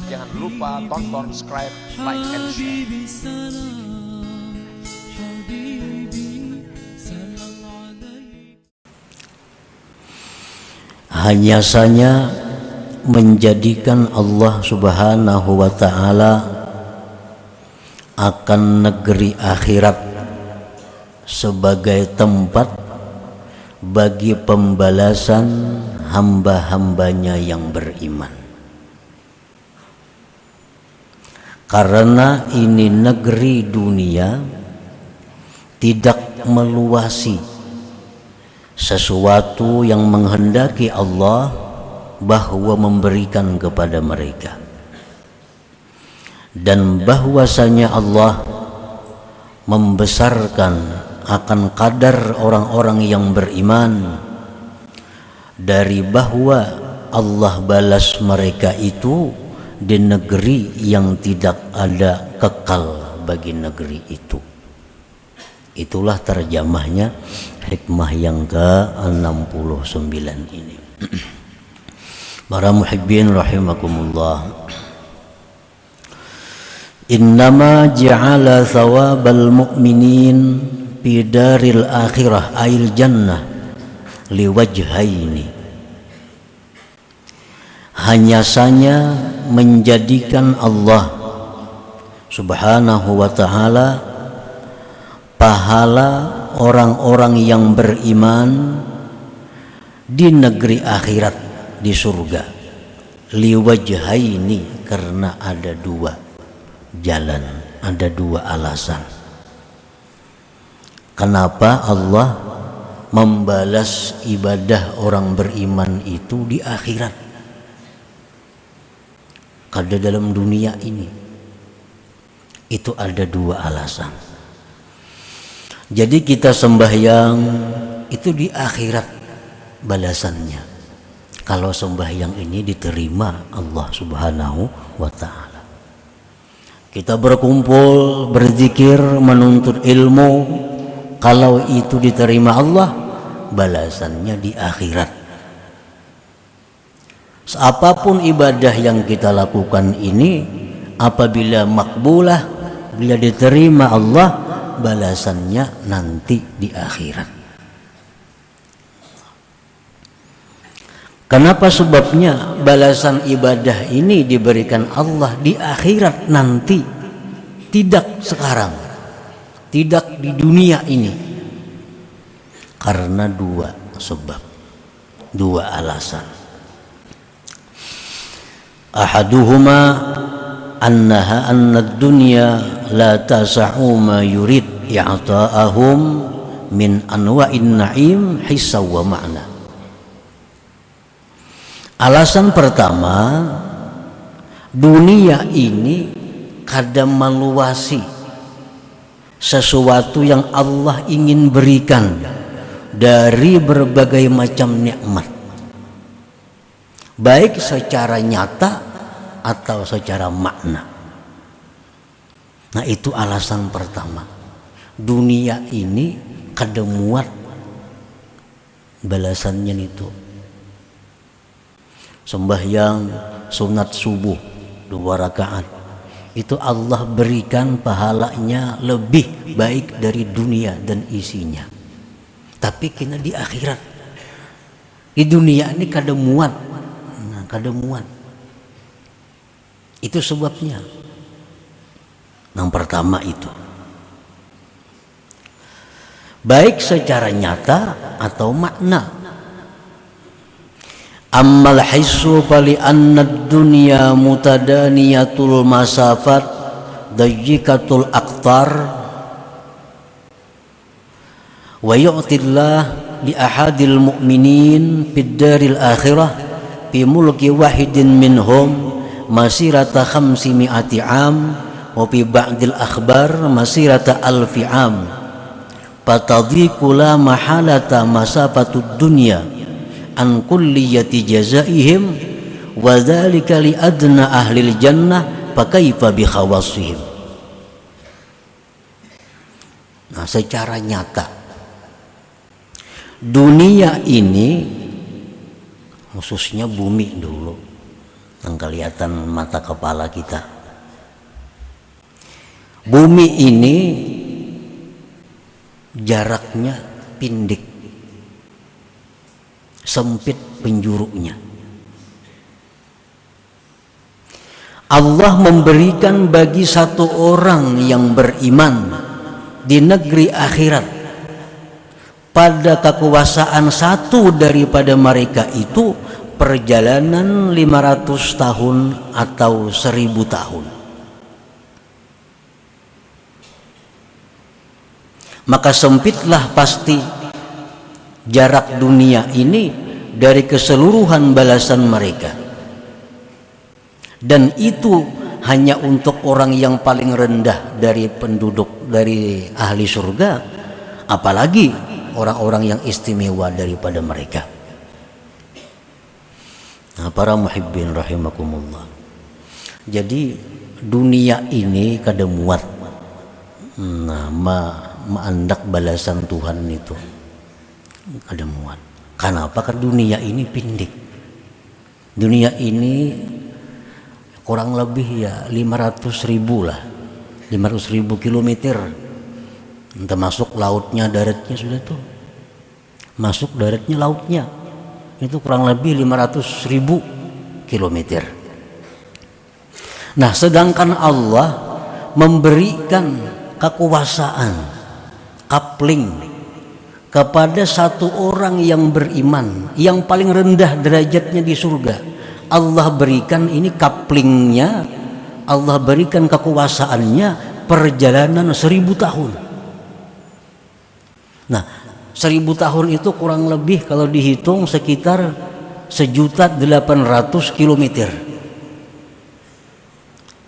Jangan lupa tonton, subscribe, like, and share. Hanya saja menjadikan Allah Subhanahu wa ta'ala akan negeri akhirat sebagai tempat bagi pembalasan hamba-hambanya yang beriman. Karena ini negeri dunia tidak meluasi sesuatu yang menghendaki Allah bahwa memberikan kepada mereka, dan bahwasanya Allah membesarkan akan kadar orang-orang yang beriman, dari bahwa Allah balas mereka itu di negeri yang tidak ada kekal bagi negeri itu. Itulah terjemahnya hikmah yang ke-69 ini. Para muhibbin rahimakumullah, innama ja'ala thawabal mu'minin fi daril akhirah ail jannah liwajhaini. Hanya saja menjadikan Allah Subhanahu wa ta'ala pahala orang-orang yang beriman di negeri akhirat, di surga, liwajhaini, karena ada dua jalan, ada dua alasan kenapa Allah membalas ibadah orang beriman itu di akhirat. Kada dalam dunia ini itu ada dua alasan. Jadi kita sembahyang itu di akhirat balasannya, kalau sembahyang ini diterima Allah Subhanahu wa ta'ala. Kita berkumpul, berzikir, menuntut ilmu, kalau itu diterima Allah, balasannya di akhirat. Apapun ibadah yang kita lakukan ini, apabila makbulah, bila diterima Allah, balasannya nanti di akhirat. Kenapa sebabnya balasan ibadah ini diberikan Allah di akhirat nanti, tidak sekarang, tidak di dunia ini? Karena dua sebab, dua alasan. Ahaduhuma annaha anna dunya la tasa'u ma yurid i'ta'ahum min anwa'in na'im hissaw wa ma'na. Alasan pertama, dunia ini kadang meluasi sesuatu yang Allah ingin berikan dari berbagai macam nikmat, baik secara nyata atau secara makna. Nah, itu alasan pertama. Dunia ini kada muat balasannya itu. Sembahyang sunat subuh 2 rakaat itu Allah berikan pahalanya lebih baik dari dunia dan isinya. Tapi kena di akhirat. Di dunia ini kada muat. Nah, kada muat. Itu sebabnya. Yang pertama itu, baik secara nyata atau makna. Ammal hissu fali anna dunya mutadaniyatul masafat dayyikatul aqtar wa yu'tillah li ahadil mu'minin fid daril akhirah fi mulki wahidin minhum masirata 500 am wa fi ba'dil akhbar masirata 1000 am fatadhiqu la mahalata masafatud dunya an kulliyati jazaihim wa dzalika li adna ahlil jannah fa kaifa bi khawasihim. Nah, secara nyata dunia ini khususnya bumi dulu yang kelihatan mata kepala kita. Bumi ini jaraknya pendek, sempit penjurunya. Allah memberikan bagi satu orang yang beriman di negeri akhirat, pada kekuasaan satu daripada mereka itu perjalanan 500 tahun atau 1000 tahun. Maka sempitlah pasti jarak dunia ini dari keseluruhan balasan mereka. Dan itu hanya untuk orang yang paling rendah dari penduduk, dari ahli surga, apalagi orang-orang yang istimewa daripada mereka. Nah, para muhibbin rahimakumullah. Jadi dunia ini kada muat maandak balasan Tuhan itu, kada muat. Kenapa? Karena dunia ini pendek. Dunia ini kurang lebih ya 500.000 lah, 500.000 kilometer. Termasuk lautnya, daratnya sudah tuh. Masuk daratnya, lautnya. Itu kurang lebih 500.000 kilometer. Nah, sedangkan Allah memberikan kekuasaan, coupling kepada satu orang yang beriman, yang paling rendah derajatnya di surga. Allah berikan ini couplingnya, Allah berikan kekuasaannya perjalanan 1000 tahun. Nah, 1000 tahun itu kurang lebih kalau dihitung sekitar 1.800.000 kilometer.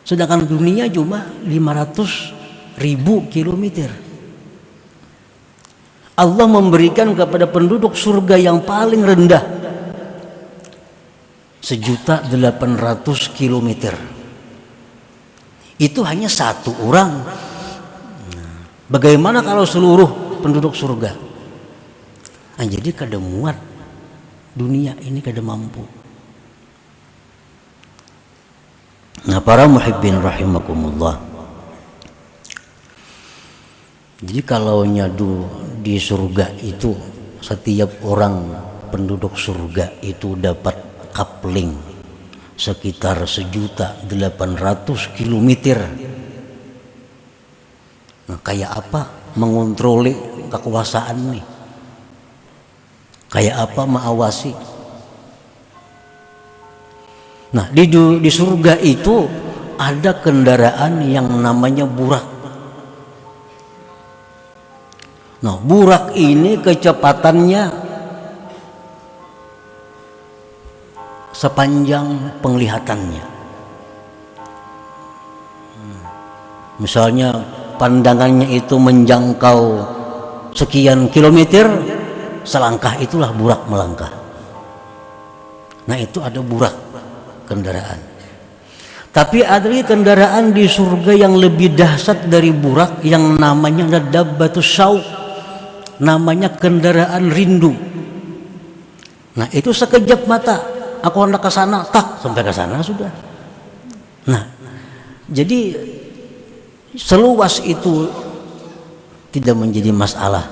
Sedangkan dunia cuma 500.000 kilometer. Allah memberikan kepada penduduk surga yang paling rendah 1.800.000 kilometer. Itu hanya satu orang. Bagaimana kalau seluruh penduduk surga? Nah, jadi kada muat dunia ini, kada mampu. Nah, para muhibbin rahimakumullah. Jadi kalau nyadu di surga itu setiap orang penduduk surga itu dapat coupling sekitar 1.800.000 kilometer. Nah, kayak apa mengontroli kekuasaan nih? Kayak apa mengawasi? Nah, di surga itu ada kendaraan yang namanya burak. Nah, burak ini kecepatannya sepanjang penglihatannya. Misalnya pandangannya itu menjangkau sekian kilometer, selangkah itulah burak melangkah. Nah, itu ada burak kendaraan. Tapi ada lagi kendaraan di surga yang lebih dahsyat dari burak, yang namanya dabbatus syauq, namanya kendaraan rindu. Nah, itu sekejap mata aku hendak ke sana, tak sampai ke sana sudah. Nah, jadi seluas itu tidak menjadi masalah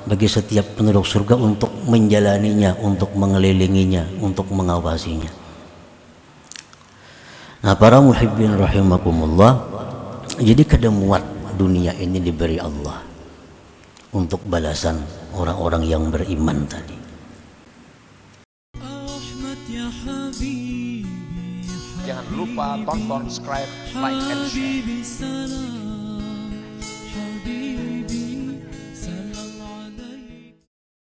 bagi setiap penduduk surga untuk menjalaninya, untuk mengelilinginya, untuk mengawasinya. Nah, para muhibbin rahimakumullah, jadi kada muat dunia ini diberi Allah untuk balasan orang-orang yang beriman tadi. Jangan lupa tonton, subscribe, like, and share.